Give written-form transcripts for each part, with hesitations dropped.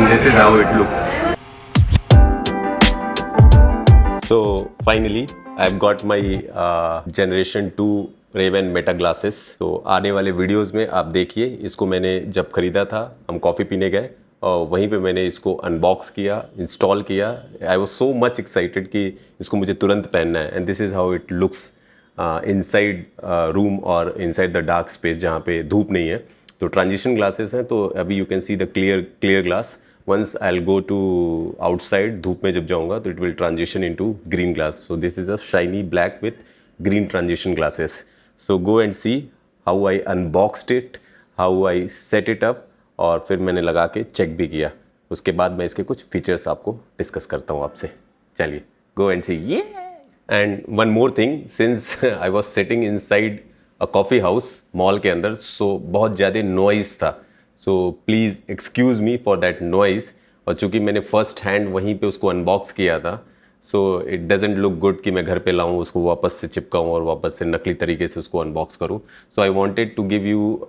and this is how it looks. So finally I've got my Generation 2 Ray-Ban Meta glasses. तो आने वाले videos में आप देखिए, इसको मैंने जब ख़रीदा था हम कॉफ़ी पीने गए और वहीं पे मैंने इसको अनबॉक्स किया, इंस्टॉल किया. I was so much excited कि इसको मुझे तुरंत पहनना है. And this is how it looks inside room और इनसाइड द डार्क स्पेस जहाँ पे धूप नहीं है. तो ट्रांजिशन ग्लासेस हैं, तो अभी you can see the clear glass. Once I will go to outside, धूप में जब जाऊँगा तो it will transition into green glass. So this is a shiny black with green transition glasses. So go and see how I unboxed it, how I set it up, और फिर मैंने लगा के चेक भी किया. उसके बाद मैं इसके कुछ फीचर्स आपको डिस्कस करता हूँ आपसे. चलिए go and see. And one more thing, since I was sitting inside a coffee house mall के अंदर, so बहुत ज़्यादा नॉइज़ था. So please excuse me for that noise. और चूँकि मैंने फर्स्ट हैंड वहीं पे उसको अनबॉक्स किया था, so it doesn't look good कि मैं घर पे लाऊं, उसको वापस से चिपकाऊं और वापस से नकली तरीके से उसको अनबॉक्स करूं. So I wanted to give you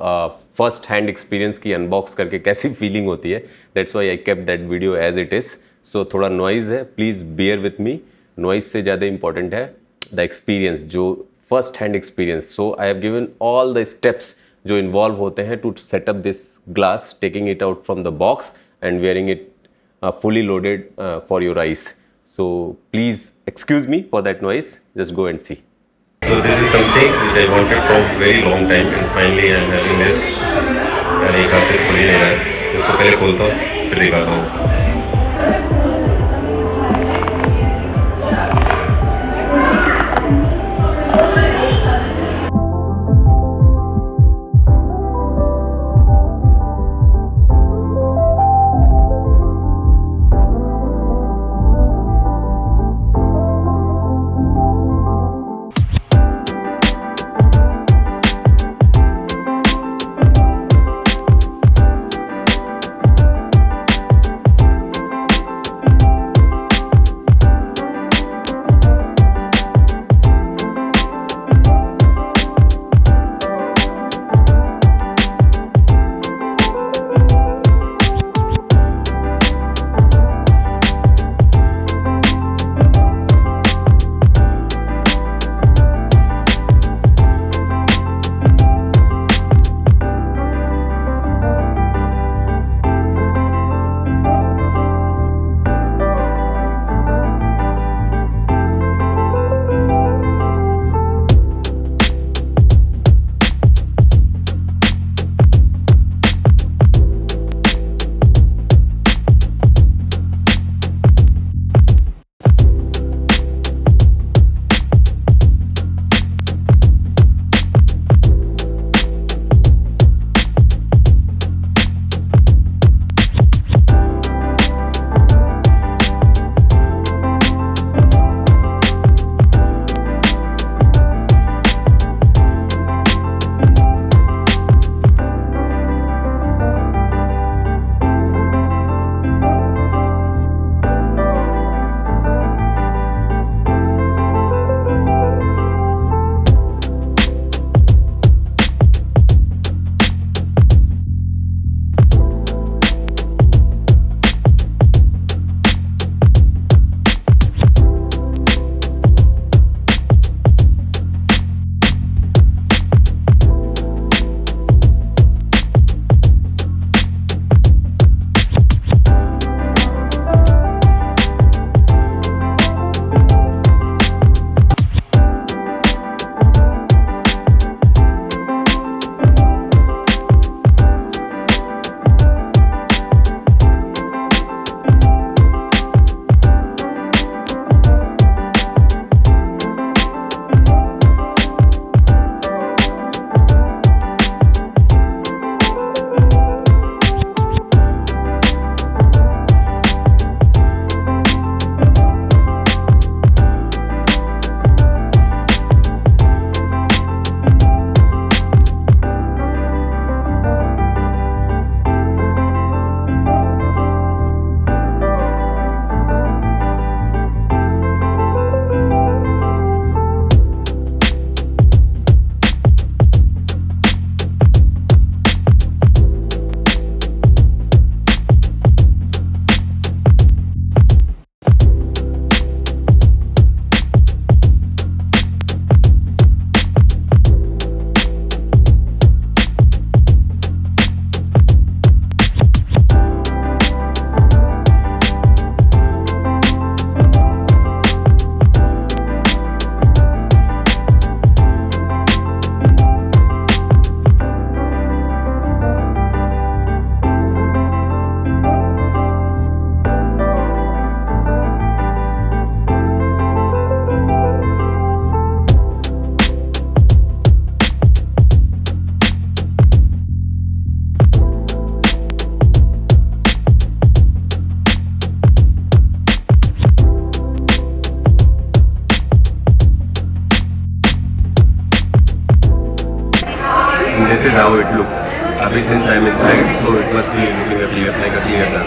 first hand experience की अनबॉक्स करके कैसी फीलिंग होती है. That's why I kept that video as it is. So थोड़ा नॉइज़ है, please bear with me. Noise से ज़्यादा इंपॉर्टेंट है द एक्सपीरियंस, जो first hand experience. So I have given all the steps जो इन्वॉल्व होते हैं to set up this glass, taking it out from the box and wearing it fully loaded for your eyes. So please excuse me for that noise. Just go and see. So this is something which I wanted from very long time, and finally I am having this. मैंने एक हाथ से खोल ही नहीं रहा है. इसको पहले खोलता हूँ फिर दिखाता हूँ.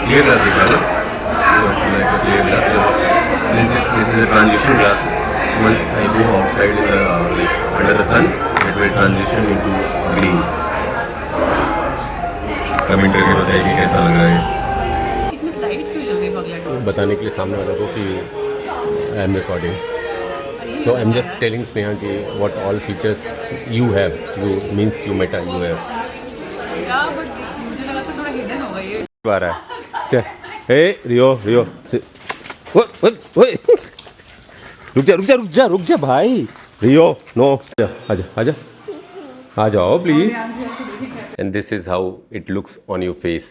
clear glass दिख रहा है ना? So it's like a clear glass. Since this is a transition glass, once I go outside in the like under the sun, it will transition into green. Comment करके बताइए कि कैसा लग रहा है। इतनी लाइट क्यों जल गई पगला? बताने के लिए सामने वालों को कि I am recording. So I'm just telling Sneha कि what all features you have, you means you Meta you have. या बट मुझे लगा था थोड़ा हिडन होगा ये। आ रहा है। चल, हे रियो रुक जा भाई। रियो नो, आजा आ जाओ please. And this is how it looks on your face.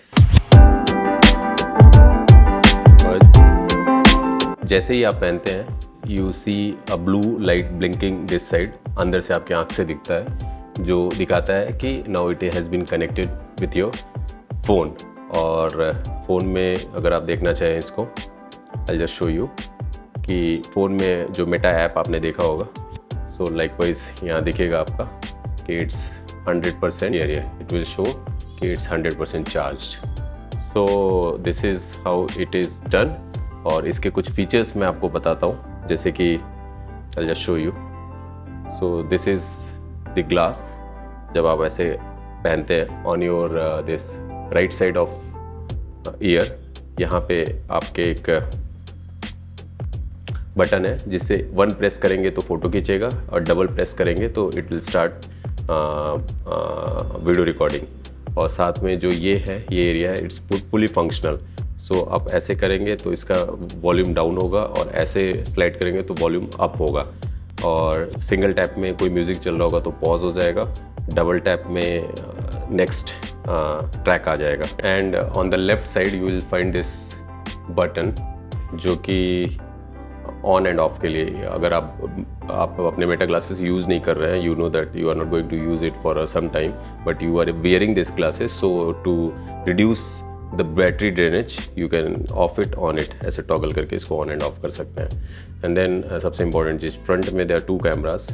और जैसे ही आप पहनते हैं you see a blue light blinking this side, अंदर से आपकी आंख से दिखता है, जो दिखाता है कि now it has been connected with your phone. और फ़ोन में अगर आप देखना चाहें इसको, आई जस्ट शो यू कि फ़ोन में जो मेटा ऐप आपने देखा होगा, सो लाइकवाइज यहाँ दिखेगा आपका कि it's 100% area, it will show कि it's 100% charged. So this is how it is done. और इसके कुछ फीचर्स मैं आपको बताता हूँ, जैसे कि आई just show you. So this is the glass. जब आप ऐसे पहनते हैं on your this right side of year, यहाँ पे आपके एक बटन है जिससे 1 प्रेस करेंगे तो फ़ोटो खींचेगा और डबल प्रेस करेंगे तो it will start video recording. और साथ में जो ये है, ये एरिया है, इट्स फुली फंक्शनल। सो आप ऐसे करेंगे तो इसका वॉल्यूम डाउन होगा और ऐसे स्लाइड करेंगे तो वॉल्यूम अप होगा। और सिंगल टैप में कोई म्यूज़िक चल रहा होगा तो पॉज हो जाएगा, डबल टैप में नेक्स्ट ट्रैक आ जाएगा। And on the left side you will find this button जो कि ऑन एंड ऑफ के लिए, अगर आप अपने मेटा ग्लासेस यूज़ नहीं कर रहे हैं, you know that you are not going to use it for some time, but you are wearing this glasses, so to reduce the battery drainage you can off it on it, ऐसे toggle करके इसको on and off कर सकते हैं। And then सबसे important चीज़, front में there 2 cameras.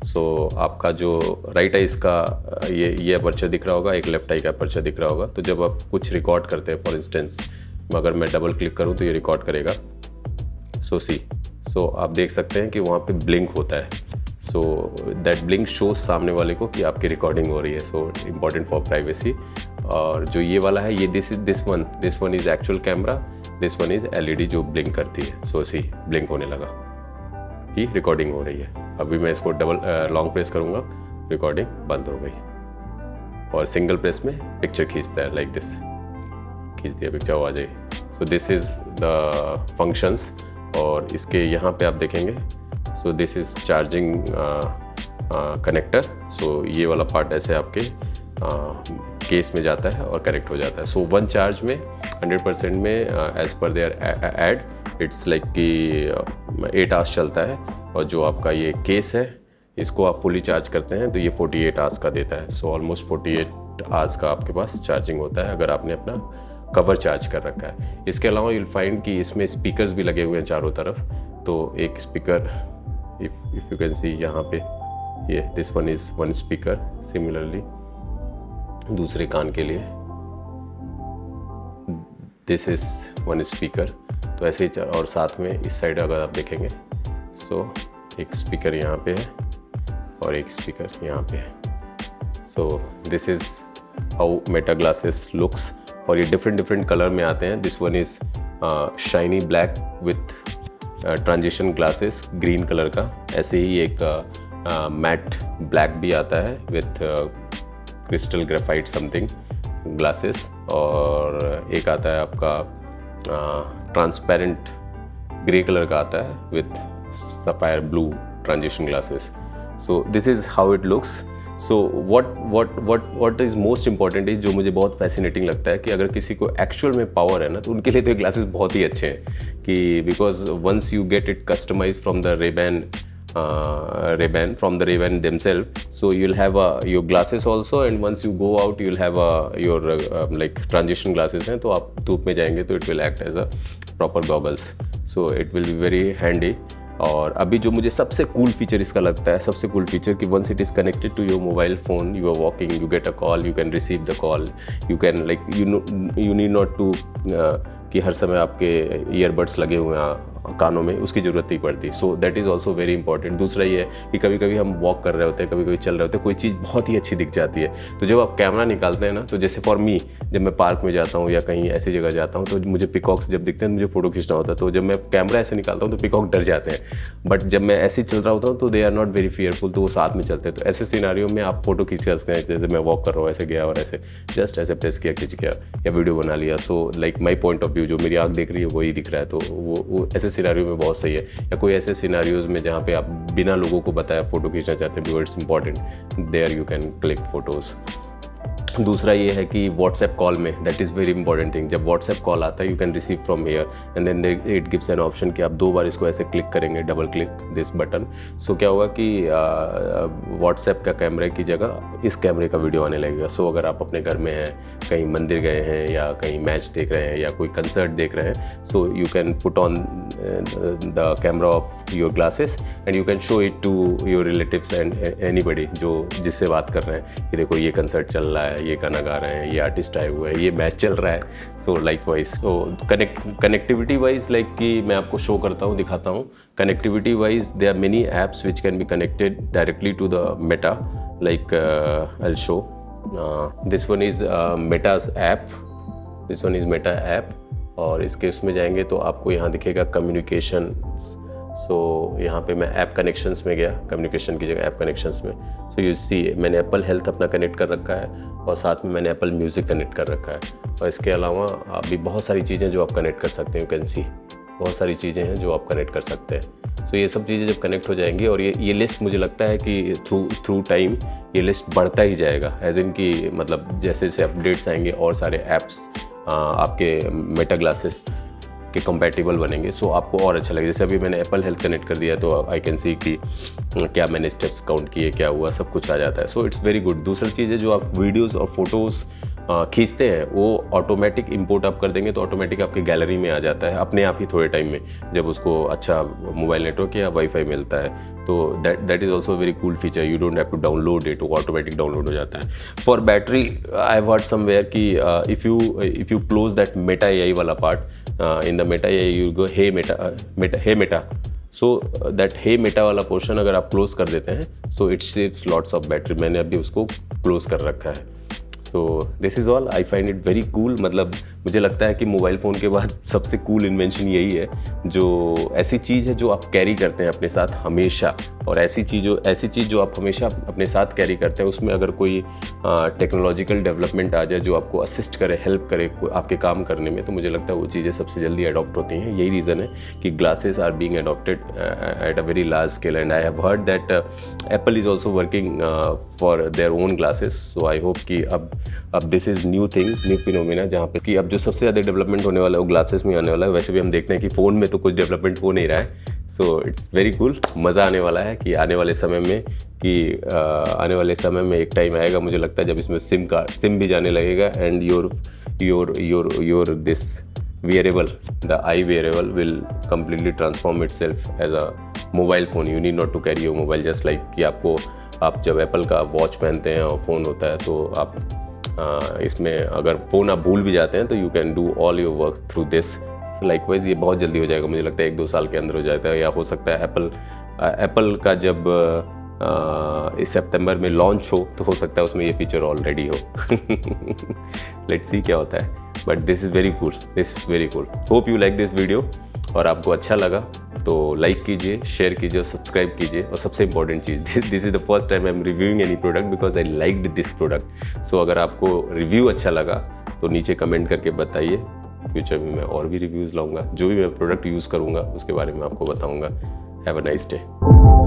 So आपका जो राइट आई का ये अपर्चर दिख रहा होगा, एक लेफ्ट आई का अपर्चर दिख रहा होगा। तो जब आप कुछ रिकॉर्ड करते हैं, फॉर इंस्टेंस अगर मैं डबल क्लिक करूँ तो ये रिकॉर्ड करेगा। सो आप देख सकते हैं कि वहाँ पे ब्लिंक होता है। सो दैट ब्लिंक शोज सामने वाले को कि आपकी रिकॉर्डिंग हो रही है। So important for privacy. और जो ये वाला है, ये this one is actual camera, this one is LED जो ब्लिंक करती है। सो सी ब्लिंक होने लगा कि रिकॉर्डिंग हो रही है। अभी मैं इसको लॉन्ग प्रेस करूँगा, रिकॉर्डिंग बंद हो गई। और सिंगल प्रेस में पिक्चर खींचता है, लाइक दिस, खींच दिया पिक्चर, आ जाएगी। So this is the functions. और इसके यहाँ पे आप देखेंगे, so this is charging connector. So ये वाला पार्ट ऐसे आपके केस में जाता है और कनेक्ट हो जाता है। सो 1 चार्ज में 100% में as per there add it's like कि 8 आवर्स चलता है। और जो आपका ये केस है, इसको आप फुली चार्ज करते हैं तो ये 48 आवर्स का देता है। सो ऑलमोस्ट 48 आवर्स का आपके पास चार्जिंग होता है अगर आपने अपना कवर चार्ज कर रखा है। इसके अलावा यूल फाइंड कि इसमें स्पीकर्स भी लगे हुए हैं चारों तरफ। तो एक स्पीकर, इफ़ यू कैन सी यहाँ पे, ये this one is 1 speaker, similarly दूसरे कान के लिए दिस इज़ 1 स्पीकर। तो ऐसे ही, और साथ में इस साइड अगर आप देखेंगे, सो एक स्पीकर यहाँ पे है और एक स्पीकर यहाँ पे है। सो this is how Meta glasses looks. और ये डिफरेंट कलर में आते हैं। This one is shiny black with transition glasses, green colour का। ऐसे ही एक मैट ब्लैक भी आता है with crystal graphite something glasses. और एक आता है आपका ट्रांसपेरेंट ग्रे कलर का आता है with sapphire blue transition glasses. So this is how it looks. So what is most important is, जो मुझे बहुत फैसिनेटिंग लगता है कि अगर किसी को एक्चुअल में पावर है ना, तो उनके लिए तो ये ग्लासेस बहुत ही अच्छे हैं कि because once you get it customize from the Ray-Ban from the Ray-Ban themselves, so you'll have your glasses also, and once you go out you'll have your like transition glasses हैं, तो आप धूप में जाएंगे तो it will act as a proper goggles, so it will be very handy. और अभी जो मुझे सबसे कूल फीचर इसका लगता है, सबसे कूल फीचर कि once it is connected to your mobile phone, you are walking, you get a call, you can receive the call, you can like you need not to कि हर समय आपके earbuds लगे हुए हैं कानों में, उसकी ज़रूरत नहीं पड़ती। So that is also very important. दूसरा ये है कि कभी कभी हम वॉक कर रहे होते हैं, कभी कभी चल रहे होते हैं, कोई चीज़ बहुत ही अच्छी दिख जाती है, तो जब आप कैमरा निकालते हैं ना, तो जैसे फॉर मी जब मैं पार्क में जाता हूँ या कहीं ऐसी जगह जाता हूँ तो मुझे पिकॉक्स जब दिखते हैं मुझे फ़ोटो खींचना होता है, तो जब मैं कैमरा ऐसे निकालता हूँ तो पिकॉक डर जाते हैं, बट जब मैं ऐसे ही चल रहा होता हूँ तो they are not very fearful, तो वो साथ में चलते हैं। तो ऐसे सिनारियो में आप फोटो खींच सकते हैं, जैसे मैं वॉक कर रहा हूँ ऐसे गया और ऐसे जस्ट ऐसे प्रेस किया, खींच गया या वीडियो बना लिया। So like my point of view, जो मेरी आँख देख रही है वही दिख रहा है, तो वो ऐसे सिनारियो में बहुत सही है। या कोई ऐसे सिनारियोज में जहाँ पे आप बिना लोगों को बताया फ़ोटो खींचना चाहते हैं, it's important, there you can click photos. दूसरा ये है कि व्हाट्सएप कॉल में, that is very important thing, जब व्हाट्सएप कॉल आता है you can receive from here and then it gives an option कि आप 2 बार इसको ऐसे क्लिक करेंगे, double click this button. So क्या होगा कि व्हाट्सएप का कैमरे की जगह इस कैमरे का वीडियो आने लगेगा। सो अगर आप अपने घर में हैं, कहीं मंदिर गए हैं या कहीं मैच देख रहे हैं या कोई कंसर्ट देख रहे हैं, so you can put on the camera of your glasses and you can show it to your relatives and anybody जो जिससे बात कर रहे हैं कि देखो ये कंसर्ट चल रहा है, ये गाना गा रहे हैं, ये आर्टिस्ट आए हुए हैं, ये मैच चल रहा है। So like wise, so connectivity wise, like कि मैं आपको शो करता हूँ, दिखाता हूँ। Connectivity wise there are many apps which can be connected directly to the Meta, like I will show this one is Meta's app, this one is Meta app, और इसके उसमें जाएंगे तो आपको यहाँ दिखेगा कम्युनिकेशन। सो यहाँ पे मैं ऐप कनेक्शंस में गया, कम्युनिकेशन की जगह ऐप कनेक्शंस में। सो यू सी मैंने एप्पल हेल्थ अपना कनेक्ट कर रखा है और साथ में मैंने एप्पल म्यूज़िक कनेक्ट कर रखा है, और इसके अलावा अभी बहुत सारी चीज़ें जो आप कनेक्ट कर सकते हैं, यू कैन सी बहुत सारी चीज़ें हैं जो आप कनेक्ट कर सकते हैं। सो ये सब चीज़ें जब कनेक्ट हो जाएंगी, और ये लिस्ट मुझे लगता है कि थ्रू टाइम ये लिस्ट बढ़ता ही जाएगा, एज इन कि मतलब जैसे जैसे अपडेट्स आएंगे और सारे ऐप्स आपके मेटा ग्लासेस के कंपैटिबल बनेंगे। सो आपको और अच्छा लगेगा। जैसे अभी मैंने एप्पल हेल्थ कनेक्ट कर दिया तो आई कैन सी कि क्या मैंने स्टेप्स काउंट किए, क्या हुआ, सब कुछ आ जाता है। So it's very good. दूसरी चीज़ है, जो आप वीडियोज़ और फोटोज़ खींचते हैं वो ऑटोमेटिक इंपोर्ट आप कर देंगे तो ऑटोमेटिक आपकी गैलरी में आ जाता है अपने आप ही थोड़े टाइम में, जब उसको अच्छा मोबाइल नेटवर्क या वाईफाई मिलता है। तो that is also very cool feature, you don't have to download it, वो ऑटोमेटिक डाउनलोड हो जाता है। For battery I have heard somewhere कि if you close that Meta AI वाला part, in the Meta AI you go hey Meta, so that hey Meta वाला portion अगर आप close कर देते हैं so it saves lots of battery. मैंने अभी उसको क्लोज कर रखा है। सो this is all, I find it very cool. मतलब मुझे लगता है कि मोबाइल फ़ोन के बाद सबसे कूल इन्वेंशन यही है, जो ऐसी चीज़ है जो आप कैरी करते हैं अपने साथ हमेशा, और ऐसी चीज़ जो आप हमेशा अपने साथ कैरी करते हैं, उसमें अगर कोई टेक्नोलॉजिकल डेवलपमेंट आ जाए जो आपको असिस्ट करे, हेल्प करे आपके काम करने में, तो मुझे लगता है वो चीज़ें सबसे जल्दी अडॉप्ट होती हैं। यही रीज़न है कि glasses are being adopted at a very large scale, and I have heard that Apple is also working for their own glasses. So I hope कि अब this is new thing, new phenomena, जहाँ पे कि अब जो सबसे ज़्यादा development होने वाला है वो ग्लासेस में आने वाला है। वैसे भी हम देखते हैं कि फ़ोन में तो कुछ डेवलपमेंट हो नहीं रहा है। So it's very cool. मज़ा आने वाला है कि आने वाले समय में एक टाइम आएगा, मुझे लगता है, जब इसमें सिम भी जाने लगेगा, and your this wearable, the eye wearable will completely transform itself as a mobile phone. You need not to carry your mobile, just like कि आप जब एप्पल का वॉच पहनते हैं और फ़ोन होता है तो आप इसमें अगर फ़ोन आप भूल भी जाते हैं तो you can do all your work through this. Likewise ये बहुत जल्दी हो जाएगा, मुझे लगता है 1-2 साल के अंदर हो जाता है, या हो सकता है एप्पल का जब इस सितंबर में लॉन्च हो तो हो सकता है उसमें ये फीचर ऑलरेडी हो। लेट्स सी क्या होता है, but this is very cool. Hope you like this video, और आपको अच्छा लगा तो लाइक कीजिए, शेयर कीजिए और सब्सक्राइब कीजिए। और सबसे इंपॉर्टेंट चीज़, this is the first time I am reviewing any product because I liked this product. So अगर आपको रिव्यू अच्छा लगा तो नीचे कमेंट करके बताइए। फ्यूचर में मैं और भी रिव्यूज़ लाऊंगा, जो भी मैं प्रोडक्ट यूज़ करूँगा उसके बारे में आपको बताऊँगा। Have a nice day.